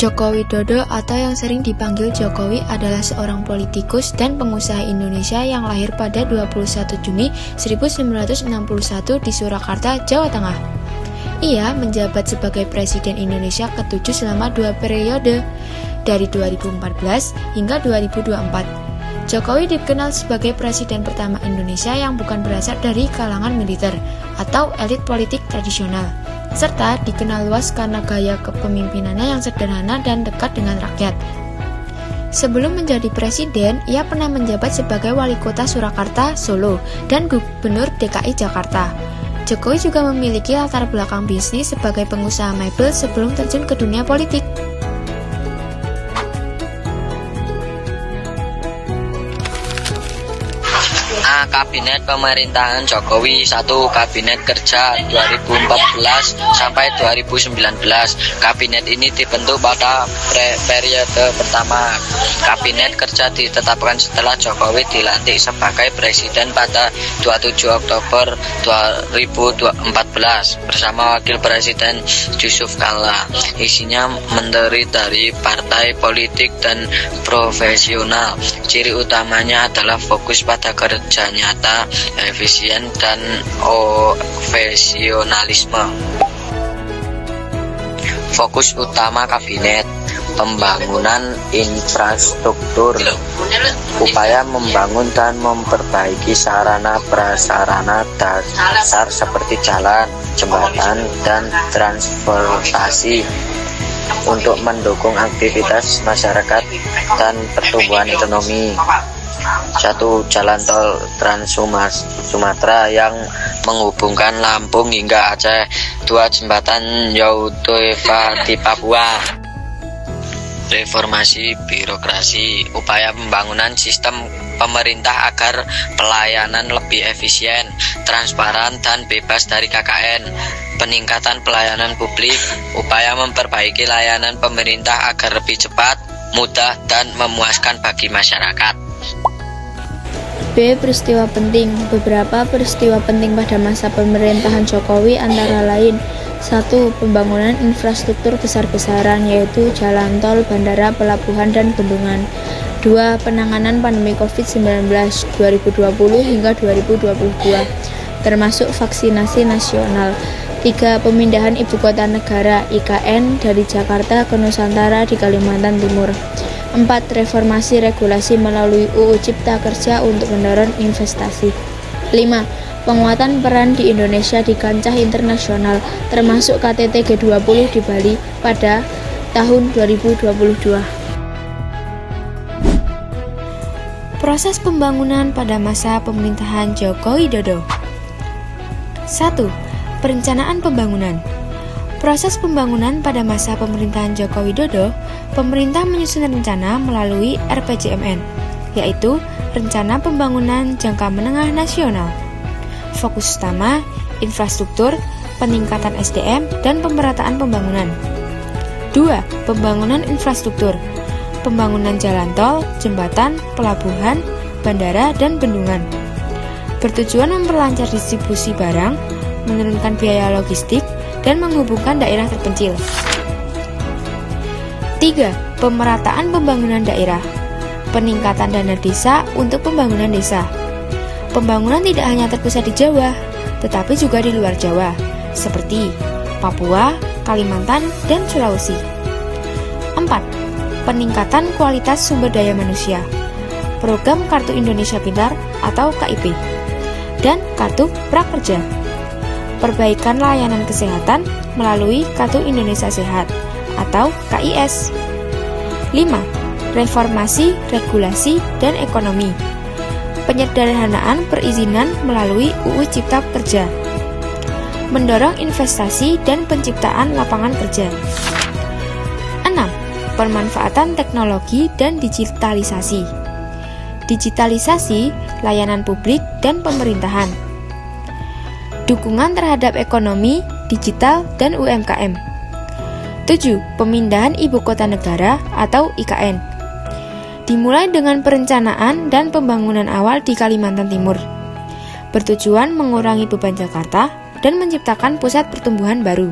Joko Widodo atau yang sering dipanggil Jokowi adalah seorang politikus dan pengusaha Indonesia yang lahir pada 21 Juni 1961 di Surakarta, Jawa Tengah. Ia menjabat sebagai Presiden Indonesia ke-7 selama 2 periode, dari 2014 hingga 2024. Jokowi dikenal sebagai Presiden pertama Indonesia yang bukan berasal dari kalangan militer atau elit politik tradisional, serta dikenal luas karena gaya kepemimpinannya yang sederhana dan dekat dengan rakyat. Sebelum menjadi presiden, ia pernah menjabat sebagai wali kota Surakarta, Solo, dan gubernur DKI Jakarta. Jokowi juga memiliki latar belakang bisnis sebagai pengusaha mebel sebelum terjun ke dunia politik. Kabinet Pemerintahan Jokowi 1. Kabinet Kerja 2014 sampai 2019. Kabinet ini dibentuk pada periode pertama. Kabinet Kerja ditetapkan setelah Jokowi dilantik sebagai presiden pada 27 Oktober 2014 bersama Wakil Presiden Yusuf Kala. Isinya menteri dari partai politik dan profesional. Ciri utamanya adalah fokus pada kerja nyata, efisien, dan profesionalisme. Fokus utama kabinet: pembangunan infrastruktur, upaya membangun dan memperbaiki sarana prasarana dasar seperti jalan, jembatan, dan transportasi untuk mendukung aktivitas masyarakat dan pertumbuhan ekonomi. 1. Jalan tol Trans Sumatera yang menghubungkan Lampung hingga Aceh. 2. Jembatan Yauteva di Papua. Reformasi birokrasi, upaya pembangunan sistem pemerintah agar pelayanan lebih efisien, transparan, dan bebas dari KKN. Peningkatan pelayanan publik, upaya memperbaiki layanan pemerintah agar lebih cepat, mudah, dan memuaskan bagi masyarakat. B. Peristiwa penting. Beberapa peristiwa penting pada masa pemerintahan Jokowi antara lain: 1. Pembangunan infrastruktur besar-besaran, yaitu jalan tol, bandara, pelabuhan, dan bendungan. 2. Penanganan pandemi COVID-19 2020 hingga 2022, termasuk vaksinasi nasional. 3. Pemindahan Ibu Kota Negara (IKN) dari Jakarta ke Nusantara di Kalimantan Timur. 4. Reformasi regulasi melalui UU Cipta Kerja untuk mendorong investasi. 5. Penguatan peran di Indonesia di kancah internasional, termasuk KTT G20 di Bali pada tahun 2022. Proses pembangunan pada masa pemerintahan Joko Widodo. 1. Perencanaan pembangunan. Proses pembangunan pada masa pemerintahan Joko Widodo, pemerintah menyusun rencana melalui RPJMN, yaitu Rencana Pembangunan Jangka Menengah Nasional. Fokus utama: infrastruktur, peningkatan SDM, dan pemerataan pembangunan. 2. Pembangunan infrastruktur, pembangunan jalan tol, jembatan, pelabuhan, bandara, dan bendungan. Bertujuan memperlancar distribusi barang, menurunkan biaya logistik, dan menghubungkan daerah terpencil. 3. Pemerataan pembangunan daerah, peningkatan dana desa untuk pembangunan desa. Pembangunan tidak hanya terpusat di Jawa, tetapi juga di luar Jawa, seperti Papua, Kalimantan, dan Sulawesi. 4. Peningkatan kualitas sumber daya manusia, program Kartu Indonesia Pintar atau KIP, dan Kartu Prakerja. Perbaikan layanan kesehatan melalui Kartu Indonesia Sehat atau KIS. 5. Reformasi, regulasi, dan ekonomi, penyederhanaan perizinan melalui UU Cipta Kerja, mendorong investasi dan penciptaan lapangan kerja. 6. Pemanfaatan teknologi dan digitalisasi, digitalisasi layanan publik dan pemerintahan, dukungan terhadap ekonomi, digital, dan UMKM. 7. Pemindahan Ibu Kota Negara atau IKN. Dimulai dengan perencanaan dan pembangunan awal di Kalimantan Timur, bertujuan mengurangi beban Jakarta dan menciptakan pusat pertumbuhan baru.